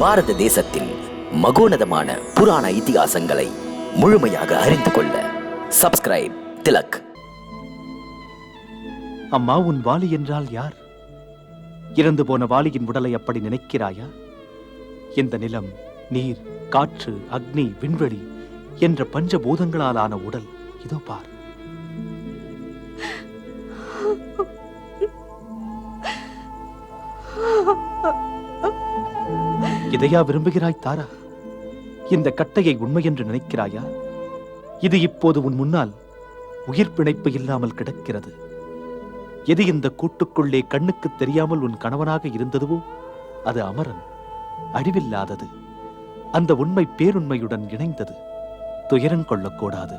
பாரத தேசத்தின் மகோனதமான புராண இதிகாசங்களை முழுமையாக அறிந்து கொள்ள சப்ஸ்கிரைப் திலக். அம்மா, உன் வாலி என்றால் யார்? இறந்து போன வாலியின் உடலை அப்படி நினைக்கிறாயா? இந்த நிலம், நீர், காற்று, அக்னி, விண்வெளி என்ற பஞ்சபூதங்களால் ஆன உடல் இதோ பார். இதையா விரும்புகிறாய் தாரா? இந்த கட்டையை உண்மை என்று நினைக்கிறாயா? இது இப்போது உன் முன்னால் உயிர் பிணைப்பு இல்லாமல் கிடக்கிறது. எது இந்த கூட்டுக்குள்ளே கண்ணுக்கு தெரியாமல் உன் கணவனாக இருந்ததுவோ அது அமரன், அழிவில்லாதது. அந்த உண்மை பேருண்மையுடன் இணைந்தது. துயரம் கொள்ளக்கூடாது.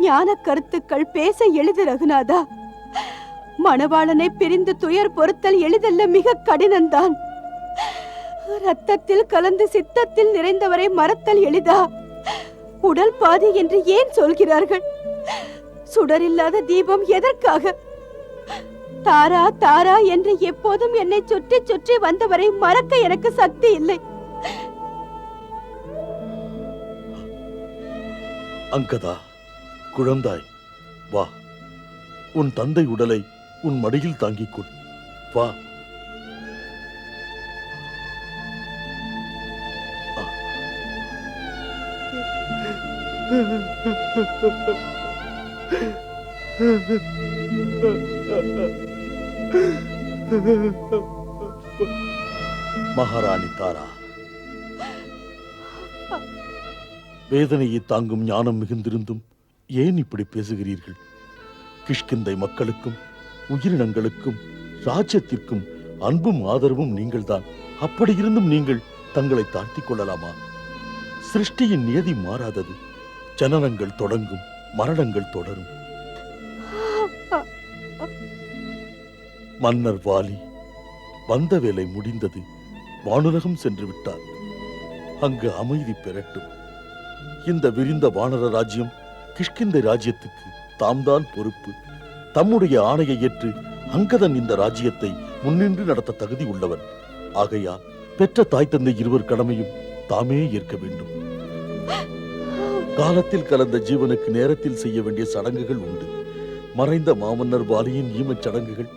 ஞான கருத்துக்கள் பேச எளிது ரகுநாதா. மணவாளனை பிரிந்து துயர் பொறுத்தல் எளிதல்ல, மிக கடினம்தான். ரத்தத்தில் கலந்து சித்தத்தில் நிறைந்தவரை மறத்தல் எளிதா? உடல் பாதி என்று ஏன் சொல்கிறார்கள்? சுடரில்லாத தீபம் எதற்காக? தாரா தாரா என்று எப்போதும் என்னை சுற்றி சுற்றி வந்தவரை மறக்க எனக்கு சக்தி இல்லை. அங்கதா, குழந்தாய், வா. உன் தந்தை உடலை உன் மடியில் தாங்கிக் கொள். வா. மகாராணி தாரா, வேதனையை தாங்கும் ஞானம் மிகுந்திருந்தும் ஏன் இப்படி பேசுகிறீர்கள்? கிஷ்கிந்தை மக்களுக்கும் உயிரினங்களுக்கும் ராஜ்யத்திற்கும் அன்பும் ஆதரவும் நீங்கள்தான். அப்படியிருந்தும் நீங்கள் தங்களை தாழ்த்திக் கொள்ளலாமா? சிருஷ்டியின் நியதி மாறாதது. ஜனனங்கள் தொடங்கும், மரணங்கள் தொடரும். மன்னர் வாலி வந்த வேலை முடிந்தது. வானுலகம் சென்று விட்டார். அங்கு அமைதி பெறட்டும். இந்த விரிந்த வானர ராஜ்யம் கிஷ்கிந்தை ராஜ்யத்துக்கு தாம்தான் பொறுப்பு. தம்முடைய ஆணையை ஏற்று அங்கதன் இந்த ராஜ்யத்தை முன்னின்று நடத்த தகுதி உள்ளவன். ஆகையால் பெற்ற தாய் தந்தை இருவர் கடமையும் தாமே ஏற்க வேண்டும். காலத்தில் கலந்த ஜீவனுக்கு நேரத்தில் செய்ய வேண்டிய சடங்குகள் உண்டு. மறைந்த மாமன்னர் வாலியின் ஈமச் சடங்குகள்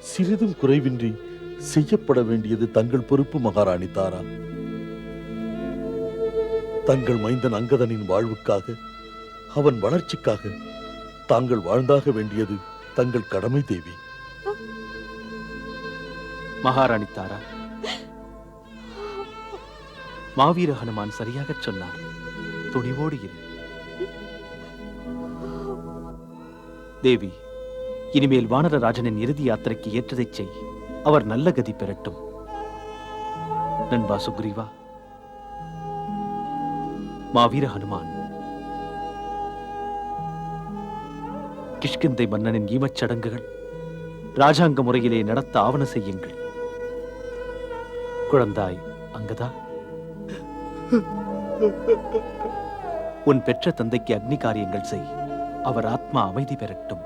சிறிதும் குறைவின்றி செய்யப்பட வேண்டியது தங்கள் பொறுப்பு. மகாராணி தாரா, தங்கள் மைந்தன் அங்கதனின் வாழ்வுக்காக, அவன் வளர்ச்சிக்காக தாங்கள் வாழ்ந்தாக வேண்டியது தங்கள் கடமை தேவி. மகாராணி தாரா, மாவீர ஹனுமான் சரியாக சொன்னார். துணிவோடு இரு தேவி. இனிமேல் வானரராஜனின் இறுதி யாத்திரைக்கு ஏற்றதை செய். அவர் நல்ல கதி பெறட்டும். நண்பா சுக்ரீவா, மாவீர ஹனுமான், கிஷ்கிந்தை மன்னனின் ஈமச் சடங்குகள் ராஜாங்க முறையிலே நடத்த ஆவண செய்யுங்கள். குழந்தாய் அங்கதா, உன் பெற்ற தந்தைக்கு அக்னி காரியங்கள் செய். அவர் ஆத்மா அமைதி பெறட்டும்.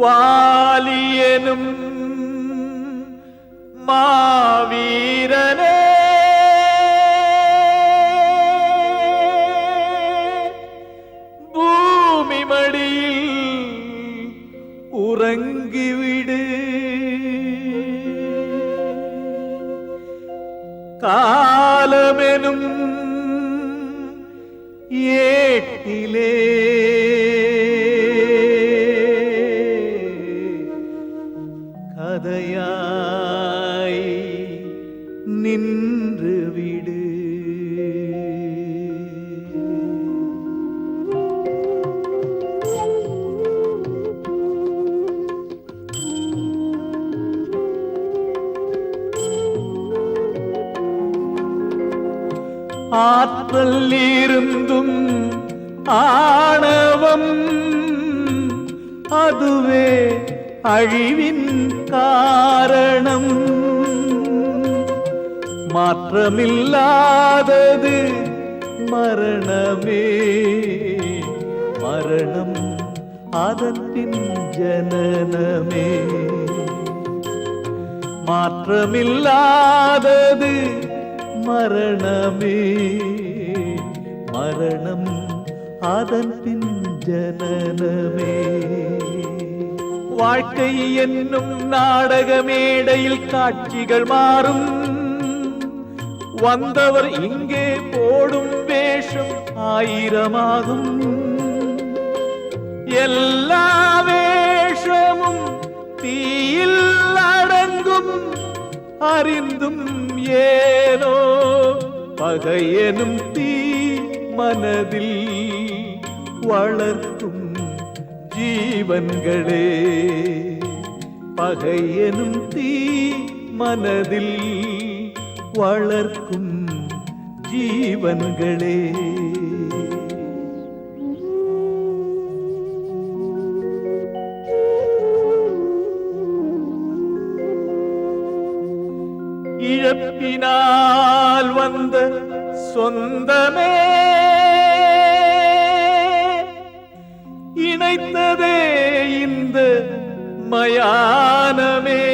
வாலியனும் மாவீரனே, பூமி மடியில் உறங்கிவிடு. காலமெனும் ஏட்டிலே கதையாய் நின்று விடு. ஆற்றல் இருந்தும் ஆணவம், அதுவே அழிவின் காரணம். மாற்றமில்லாதது மரணமே, மரணம் அதன் பின் ஜனனமே. மாற்றமில்லாதது மரணமே, மரணம் அதன் பின் ஜனனமே. வாழ்க்கை என்னும் நாடக மேடையில் காட்சிகள் மாறும். வந்தவர் இங்கே போடும் வேஷம் ஆயிரமாகும். எல்லா வேஷமும் தீயில் அடங்கும். அறிந்தும் ஏனோ பகையெனும் தீ மனதில் வளர்க்கும் ஜீவன்களே. பகையெனும் தீ மனதில் வளர்க்கும் ஜீவன்களே. இழப்பினால் வந்த சொந்தமே இணைத்ததே இந்த மயானமே.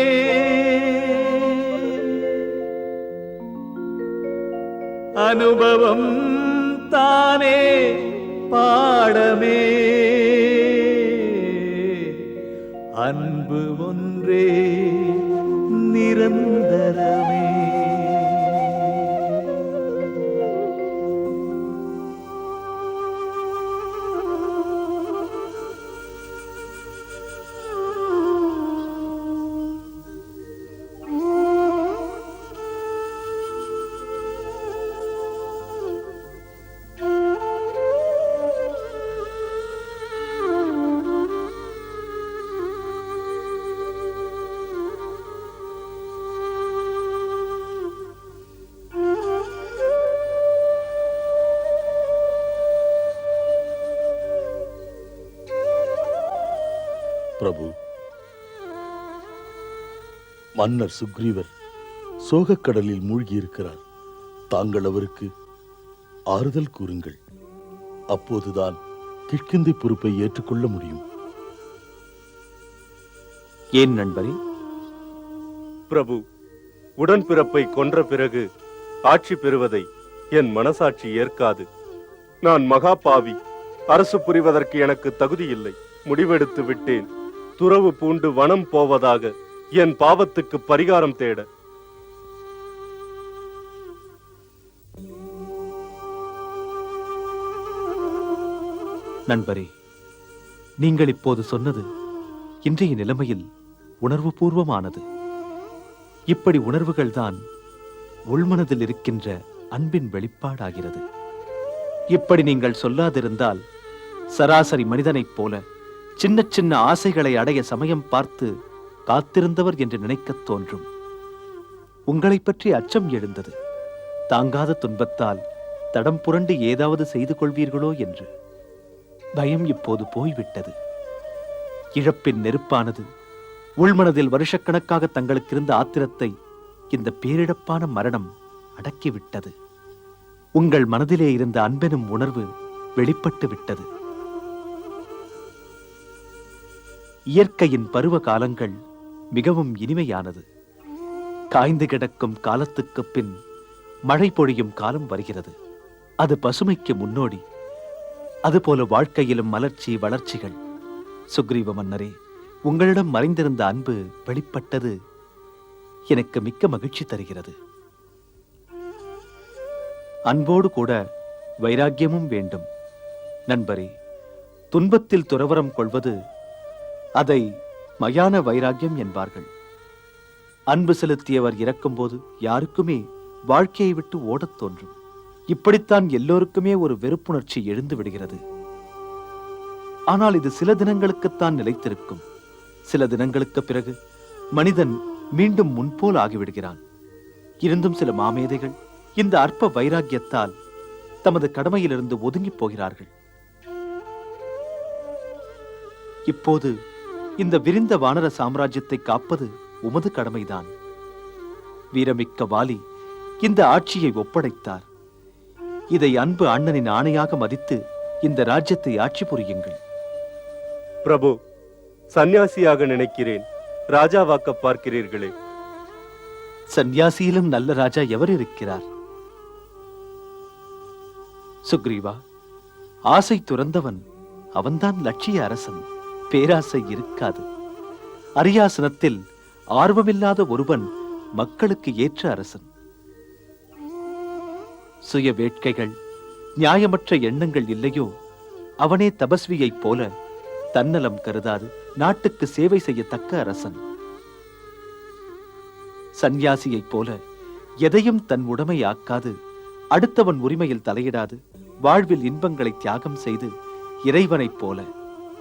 அனுபவம் தானே பாடமே. அன்பு ஒன்றே நிரந்தரமே. பிரபு, மன்னர் சுக்ரீவர் சோகக்கடலில் மூழ்கியிருக்கிறார். தாங்கள் அவருக்கு ஆறுதல் கூறுங்கள். அப்போதுதான் கிஷ்கிந்தை பொறுப்பை ஏற்றுக்கொள்ள முடியும். ஏன் நண்பரே? பிரபு, உடன்பிறப்பை கொன்ற பிறகு ஆட்சி பெறுவதை என் மனசாட்சி ஏற்காது. நான் மகாபாவி. அரசு புரிவதற்கு எனக்கு தகுதியில்லை. முடிவெடுத்து விட்டேன். துறவு பூண்டு வனம் போவதாக, என் பாவத்துக்கு பரிகாரம் தேட. நண்பரே, நீங்கள் இப்போது சொன்னது இன்றைய நிலைமையில் உணர்வு பூர்வமானது. இப்படி உணர்வுகள்தான் உள்மனதில் இருக்கின்ற அன்பின் வெளிப்பாடாகிறது. இப்படி நீங்கள் சொல்லாதிருந்தால் சராசரி மனிதனைப் போல சின்ன சின்ன ஆசைகளை அடைய சமயம் பார்த்து காத்திருந்தவர் என்று நினைக்கத் தோன்றும். உங்களை பற்றி அச்சம் எழுந்தது. தாங்காத துன்பத்தால் தடம் புரண்டு ஏதாவது செய்து கொள்வீர்களோ என்று. பயம் இப்போது போய்விட்டது. இழப்பின் நெருப்பானது உள்மனதில் வருஷக்கணக்காக தங்களுக்கு இருந்த ஆத்திரத்தை இந்த பேரிழப்பான மரணம் அடக்கிவிட்டது. உங்கள் மனதிலே இருந்த அன்பெனும் உணர்வு வெளிப்பட்டு விட்டது. இயற்கையின் பருவ காலங்கள் மிகவும் இனிமையானது. காய்ந்து கிடக்கும் காலத்துக்கு பின் மழை பொழியும் காலம் வருகிறது. அது பசுமைக்கு முன்னோடி. அதுபோல வாழ்க்கையிலும் மலர்ச்சி வளர்ச்சிகள். சுக்ரீவ மன்னரே, உங்களிடம் மறைந்திருந்த அன்பு வெளிப்பட்டது எனக்கு மிக்க மகிழ்ச்சி தருகிறது. அன்போடு கூட வைராக்கியமும் வேண்டும். நண்பரே, துன்பத்தில் துறவரம் கொள்வது அதை மயான வைராக்கியம் என்பார்கள். அன்பு செலுத்தியவர் இறக்கும்போது யாருக்குமே வாழ்க்கையை விட்டு ஓடத் தோன்றும். இப்படித்தான் எல்லோருக்குமே ஒரு வெறுப்புணர்ச்சி எழுந்து விடுகிறது. ஆனால் இது சில தினங்களுக்குத்தான் நிலைத்திருக்கும். சில தினங்களுக்கு பிறகு மனிதன் மீண்டும் முன்போல் ஆகிவிடுகிறான். இருந்தும் சில மாமேதைகள் இந்த அற்ப வைராக்கியத்தால் தமது கடமையிலிருந்து ஒதுங்கி போகிறார்கள். இப்போது இந்த விரிந்த வானர சாம்ராஜ்யத்தை காப்பது உமது கடமைதான். வீரமிக்க வாலி இந்த ஆட்சியை ஒப்படைத்தார். இதை அன்பு அண்ணனின் ஆணையாக மதித்து இந்த ராஜ்யத்தை ஆட்சி புரியுங்கள். பிரபு, சந்நியாசியாக நினைக்கிறேன். ராஜாவாக்க பார்க்கிறீர்களே. சந்நியாசியிலும் நல்ல ராஜா எவர் இருக்கிறார்? சுக்ரீவா, ஆசை துறந்தவன் அவன்தான் லட்சிய அரசன். பேராசை இருக்காது. அரியாசனத்தில் ஆர்வமில்லாத ஒருவன் மக்களுக்கு ஏற்ற அரசன். சுய வேட்கைகள், நியாயமற்ற எண்ணங்கள் இல்லையோ அவனே தபஸ்வியைப் போல தன்னலம் கருதாது நாட்டுக்கு சேவை செய்யத்தக்க அரசன். சந்நியாசியைப் போல எதையும் தன் உடைமையாக்காது, அடுத்தவன் உரிமையில் தலையிடாது, வாழ்வில் இன்பங்களை தியாகம் செய்து இறைவனைப் போல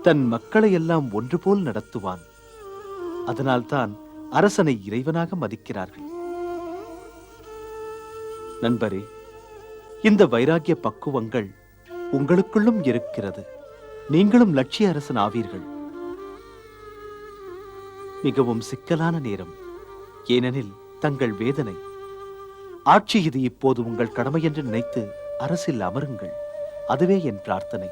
தன் மக்களை எல்லாம் ஒன்று போல் நடத்துவான். அதனால்தான் அரசனை இறைவனாக மதிக்கிறார்கள். நண்பரே, இந்த வைராகிய பக்குவங்கள் உங்களுக்குள்ளும் இருக்கிறது. நீங்களும் லட்சிய அரசன் ஆவீர்கள். மிகவும் சிக்கலான நேரம். ஏனெனில் தங்கள் வேதனை. ஆட்சி இது இப்போது உங்கள் கடமை என்று நினைத்து அரசில் அமருங்கள். அதுவே என் பிரார்த்தனை.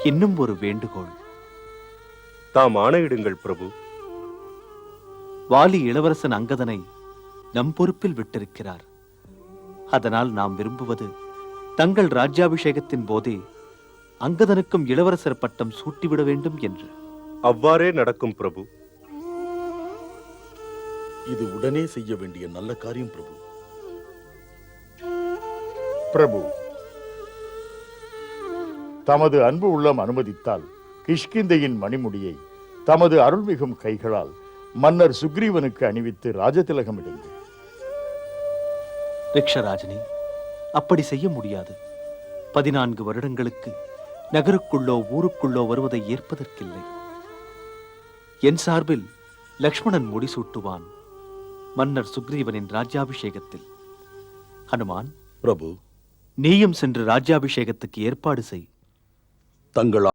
இன்னும் ஒரு வேண்டுகோள். தாம் ஆணையிடுங்கள் பிரபு. வாலி இளவரசன் அங்கதனை நம் பொறுப்பில் விட்டிருக்கிறார். அதனால் நாம் விரும்புவது தங்கள் ராஜ்யாபிஷேகத்தின் போதே அங்கதனுக்கும் இளவரசர் பட்டம் சூட்டிவிட வேண்டும் என்று. அவ்வாறே நடக்கும் பிரபு. இது உடனே செய்ய வேண்டிய நல்ல காரியம் பிரபு. பிரபு, தமது அன்பு உள்ளம் அனுமதித்தால் கிஷ்கிந்தையின் மணிமுடியை தமது அருள்மிகும் கைகளால் மன்னர் சுக்ரீவனுக்கு அணிவித்து ராஜதிலகமிடுங்கள். ரிக்ஷராஜனே, அப்படி செய்ய முடியாது. 14 வருடங்களுக்கு நகருக்குள்ளோ ஊருக்குள்ளோ வருவதை ஏற்பதற்கில்லை. என் சார்பில் லக்ஷ்மணன் முடிசூட்டுவான் மன்னர் சுக்ரீவனின் ராஜ்யாபிஷேகத்தில். ஹனுமான், பிரபு, நீயும் சென்று ராஜ்யாபிஷேகத்துக்கு ஏற்பாடு செய். தங்கள்